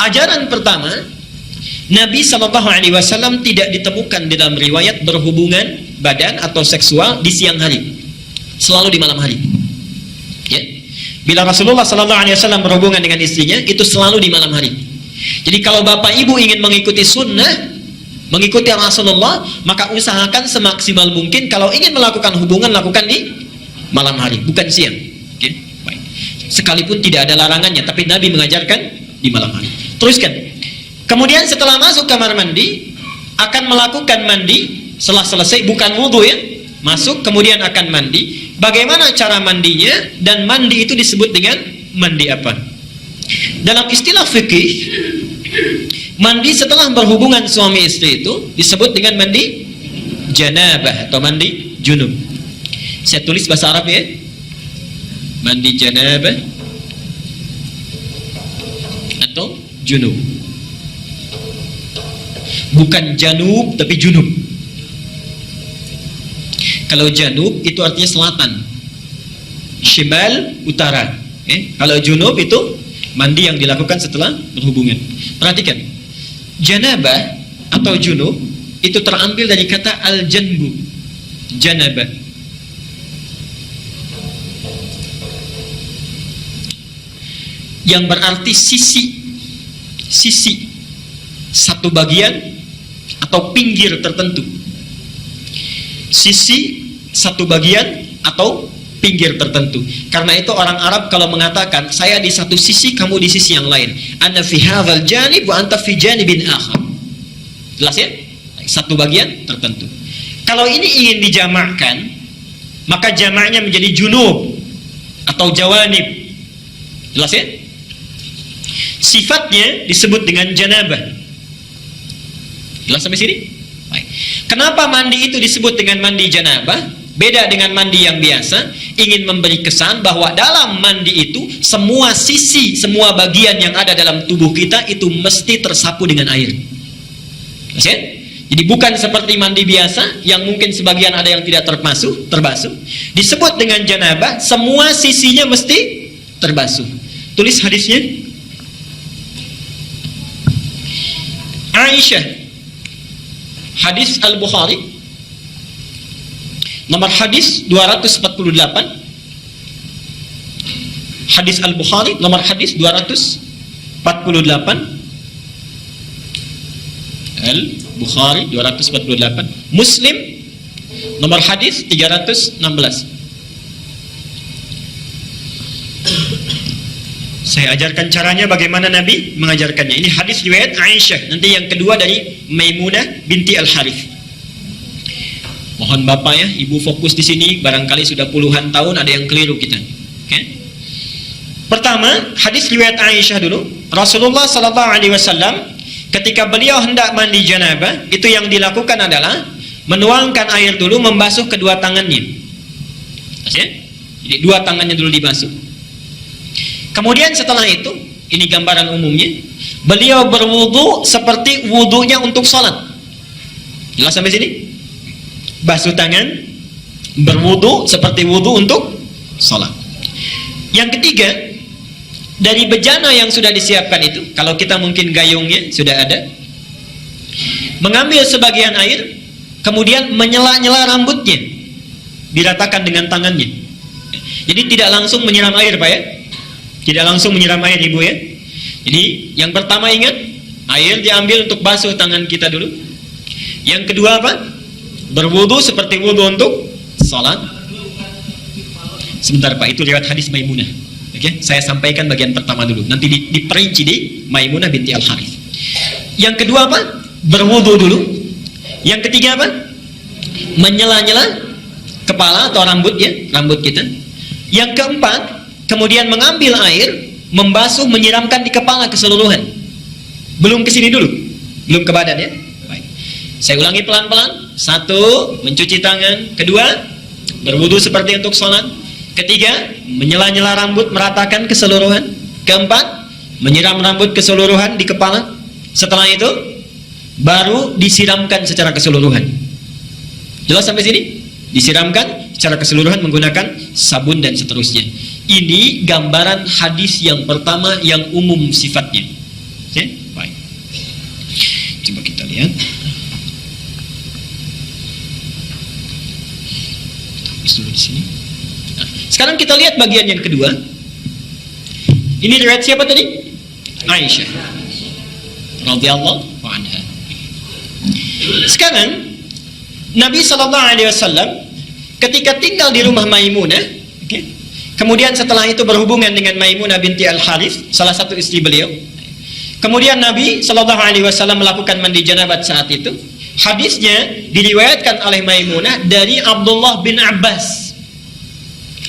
Ajaran pertama, Nabi SAW tidak ditemukan dalam riwayat berhubungan badan atau seksual di siang hari, selalu di malam hari. Ya. Bila Rasulullah SAW berhubungan dengan istrinya, itu selalu di malam hari. Jadi kalau bapak ibu ingin mengikuti sunnah, mengikuti Rasulullah, maka usahakan semaksimal mungkin kalau ingin melakukan hubungan, lakukan di malam hari, bukan siang. Okay? Baik. Sekalipun tidak ada larangannya, tapi Nabi mengajarkan di malam hari. Teruskan. Kemudian setelah masuk kamar mandi, akan melakukan mandi. Setelah selesai, bukan wudhu ya, masuk kemudian akan mandi. Bagaimana cara mandinya, dan mandi itu disebut dengan mandi apa? Dalam istilah fikih, mandi setelah berhubungan suami istri itu disebut dengan mandi janabah atau mandi junub. Saya tulis bahasa Arab ya, mandi janabah atau junub. Bukan janub tapi junub. Kalau janub itu artinya selatan, shimal utara. Kalau junub itu mandi yang dilakukan setelah berhubungan. Perhatikan, janabah atau junub itu terambil dari kata al-janbu, janabah. Yang berarti sisi, satu bagian atau pinggir tertentu. Sisi, satu bagian atau pinggir tertentu. Karena itu orang Arab kalau mengatakan saya di satu sisi, kamu di sisi yang lain, ana fi hadzal janib wa anta fi janibin akhar. Jelas ya? Satu bagian tertentu. Kalau ini ingin dijamakkan, maka jamaknya menjadi junub atau jawanib. Jelas ya? Sifatnya disebut dengan janabah. Jelas sampai sini? Baik. Kenapa mandi itu disebut dengan mandi janabah? Beda dengan mandi yang biasa, ingin memberi kesan bahwa dalam mandi itu semua sisi, semua bagian yang ada dalam tubuh kita itu mesti tersapu dengan air. Jelas ya? Jadi bukan seperti mandi biasa yang mungkin sebagian ada yang tidak terbasuh. Disebut dengan janabah, semua sisinya mesti terbasuh. Tulis hadisnya. Aisyah, hadis Al-Bukhari, nomor hadis 248. Hadis Al-Bukhari nomor hadis 248. Al-Bukhari 248. Muslim nomor hadis 316. Saya ajarkan caranya bagaimana Nabi mengajarkannya. Ini hadis riwayat Aisyah. Nanti yang kedua dari Maimunah binti Al-Harith. Mohon Bapak ya, Ibu fokus di sini. Barangkali sudah puluhan tahun ada yang keliru kita. Okay? Pertama, hadis riwayat Aisyah dulu. Rasulullah SAW ketika beliau hendak mandi janabah, itu yang dilakukan adalah menuangkan air dulu, membasuh kedua tangannya. Okay? Jadi dua tangannya dulu dibasuh. Kemudian setelah itu, ini gambaran umumnya, beliau berwudu seperti wudunya untuk sholat. Jelas sampai sini? Basuh tangan, berwudu seperti wudu untuk sholat. Yang ketiga, dari bejana yang sudah disiapkan itu, kalau kita mungkin gayungnya sudah ada, mengambil sebagian air, kemudian menyela-nyela rambutnya, diratakan dengan tangannya. Jadi tidak langsung menyiram air Pak ya. Tidak langsung menyiram air Ibu ya. Jadi yang pertama ingat, air diambil untuk basuh tangan kita dulu. Yang kedua apa? Berwudu seperti wudu untuk salat. Sebentar Pak, itu riwayat hadis Maimunah. Oke, saya sampaikan bagian pertama dulu. Nanti diperinci di Maimunah binti Al-Harith. Yang kedua apa? Berwudu dulu. Yang ketiga apa? Menyela-nyela kepala atau rambut ya, rambut kita. Yang keempat, kemudian mengambil air, membasuh, menyiramkan di kepala keseluruhan. Belum ke sini dulu, belum ke badan ya. Baik. Saya ulangi pelan-pelan. Satu, mencuci tangan. Kedua, berwudu seperti untuk sholat. Ketiga, menyela-nyela rambut, meratakan keseluruhan. Keempat, menyiram rambut keseluruhan di kepala. Setelah itu, baru disiramkan secara keseluruhan. Jelas sampai sini? Disiramkan secara keseluruhan menggunakan sabun dan seterusnya. Ini gambaran hadis yang pertama yang umum sifatnya. Oke, baik. Coba kita lihat. Dulu di sini. Nah, sekarang kita lihat bagian yang kedua. Ini riwayat siapa tadi? Aisyah radhiyallahu anha. Sekarang Nabi SAW ketika tinggal di rumah Maimunah, okay, kemudian setelah itu berhubungan dengan Maimunah binti Al-Harith, salah satu istri beliau. Kemudian Nabi SAW melakukan mandi janabat saat itu. Hadisnya diriwayatkan oleh Maimunah dari Abdullah bin Abbas.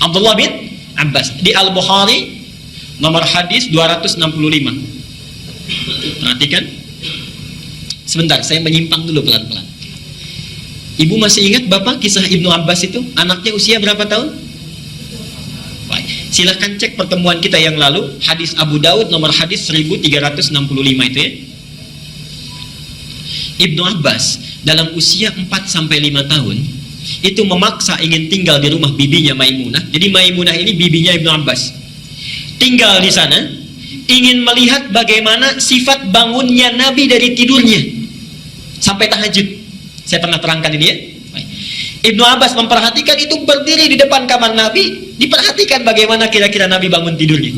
Abdullah bin Abbas di Al-Bukhari nomor hadis 265. Perhatikan. Sebentar, saya menyimpang dulu pelan-pelan. Ibu masih ingat Bapak kisah Ibnu Abbas itu? Anaknya usia berapa tahun? Baik. Silahkan cek pertemuan kita yang lalu, hadis Abu Daud nomor hadis 1365 itu ya. Ibnu Abbas dalam usia 4-5 tahun itu memaksa ingin tinggal di rumah bibinya Maimunah. Jadi Maimunah ini bibinya Ibnu Abbas. Tinggal di sana, ingin melihat bagaimana sifat bangunnya Nabi dari tidurnya sampai tahajud. Saya pernah terangkan ini ya. Ibnu Abbas memperhatikan itu, berdiri di depan kamar Nabi, diperhatikan bagaimana kira-kira Nabi bangun tidurnya.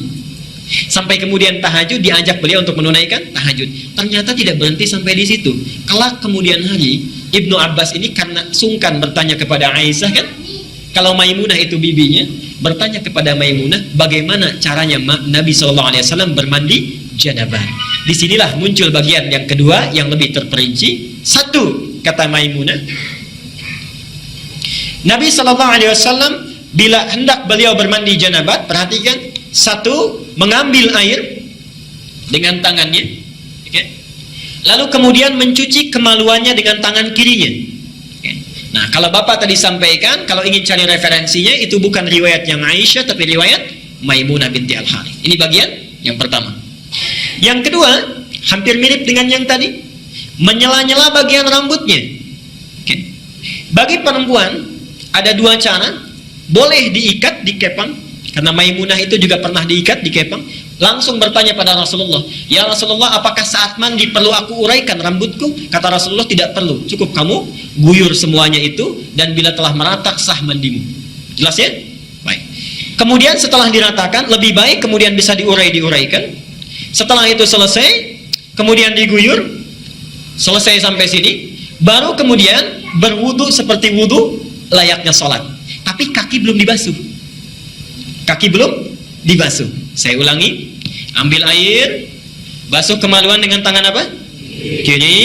Sampai kemudian tahajud, diajak beliau untuk menunaikan tahajud. Ternyata tidak berhenti sampai di situ. Kelak kemudian hari, Ibnu Abbas ini karena sungkan bertanya kepada Aisyah kan, kalau Maimunah itu bibinya, bertanya kepada Maimunah bagaimana caranya Nabi SAW bermandi janabah. Disinilah muncul bagian yang kedua yang lebih terperinci. Satu, kata Maimunah, Nabi SAW bila hendak beliau bermandi janabat, perhatikan, satu, mengambil air dengan tangannya, okay, lalu kemudian mencuci kemaluannya dengan tangan kirinya. Okay. Nah, kalau Bapak tadi sampaikan, kalau ingin cari referensinya, itu bukan riwayat yang Aisyah, tapi riwayat Maimunah binti Al-Harith. Ini bagian yang pertama. Yang kedua, hampir mirip dengan yang tadi, menyela-nyela bagian rambutnya. Okay. Bagi perempuan, ada dua cara. Boleh diikat, dikepang, karena Maimunah itu juga pernah diikat, dikepang. Langsung bertanya pada Rasulullah, ya Rasulullah, apakah saat mandi perlu aku uraikan rambutku? Kata Rasulullah, tidak perlu, cukup kamu guyur semuanya itu, dan bila telah merata sah mandimu. Jelas ya? Baik. Kemudian setelah diratakan, lebih baik kemudian bisa diuraikan. Setelah itu selesai, kemudian diguyur, selesai sampai sini, baru kemudian berwudu seperti wudu layaknya sholat. Tapi kaki belum dibasuh. Kaki belum dibasuh. Saya ulangi, ambil air, basuh kemaluan dengan tangan apa? Kiri.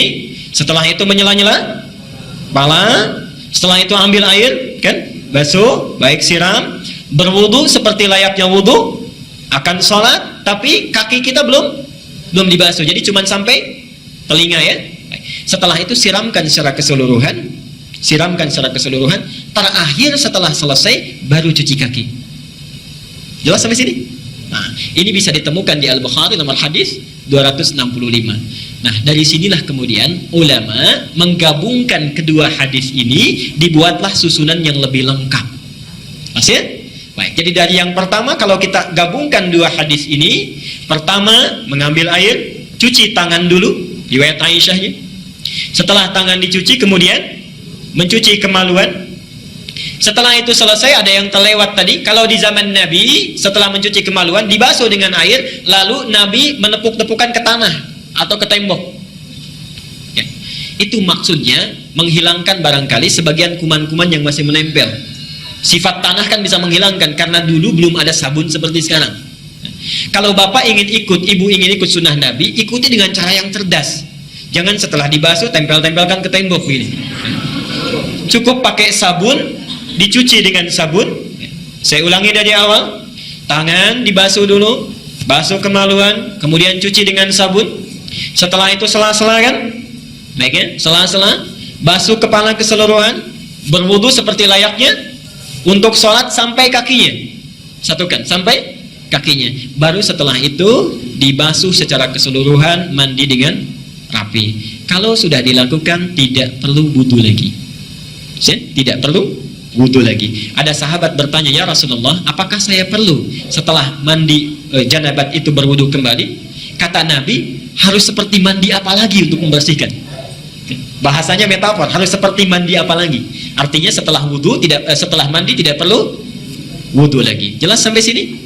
Setelah itu menyela-nyela kepala. Setelah itu ambil air, kan? Basuh, baik siram, berwudu seperti layaknya wudu akan sholat, tapi kaki kita belum dibasuh. Jadi cuma sampai telinga ya. Setelah itu siramkan secara keseluruhan. Terakhir setelah selesai baru cuci kaki. Jelas sampai sini? Nah, ini bisa ditemukan di Al-Bukhari nomor hadis 265. Nah, dari sinilah kemudian ulama menggabungkan kedua hadis ini, dibuatlah susunan yang lebih lengkap. Masih? Baik, jadi dari yang pertama, kalau kita gabungkan dua hadis ini, pertama mengambil air, cuci tangan dulu, riwayat Aisyahnya. Setelah tangan dicuci, kemudian mencuci kemaluan. Setelah itu selesai, ada yang terlewat tadi. Kalau di zaman Nabi, setelah mencuci kemaluan, dibasuh dengan air, lalu Nabi menepuk-tepukan ke tanah atau ke tembok. Ya. Itu maksudnya menghilangkan barangkali sebagian kuman-kuman yang masih menempel. Sifat tanah kan bisa menghilangkan, karena dulu belum ada sabun seperti sekarang. Kalau Bapak ingin ikut, Ibu ingin ikut sunnah Nabi, ikuti dengan cara yang cerdas. Jangan setelah dibasuh, tempel-tempelkan ke tembok begini. Cukup pakai sabun, dicuci dengan sabun. Saya ulangi dari awal, tangan dibasuh dulu, basuh kemaluan, kemudian cuci dengan sabun. Setelah itu sela-sela kan, baik ya, sela-sela, basuh kepala keseluruhan, berwudu seperti layaknya untuk sholat sampai kakinya. Satukan sampai kakinya. Baru setelah itu dibasuh secara keseluruhan, mandi dengan rapi. Kalau sudah dilakukan, tidak perlu wudu lagi. Tidak perlu wudu lagi. Ada sahabat bertanya, ya Rasulullah, apakah saya perlu setelah mandi janabat itu berwudu kembali? Kata Nabi, harus seperti mandi apa lagi untuk membersihkan? Bahasanya metafor, harus seperti mandi apa lagi? Artinya setelah mandi tidak perlu wudu lagi. Jelas sampai sini?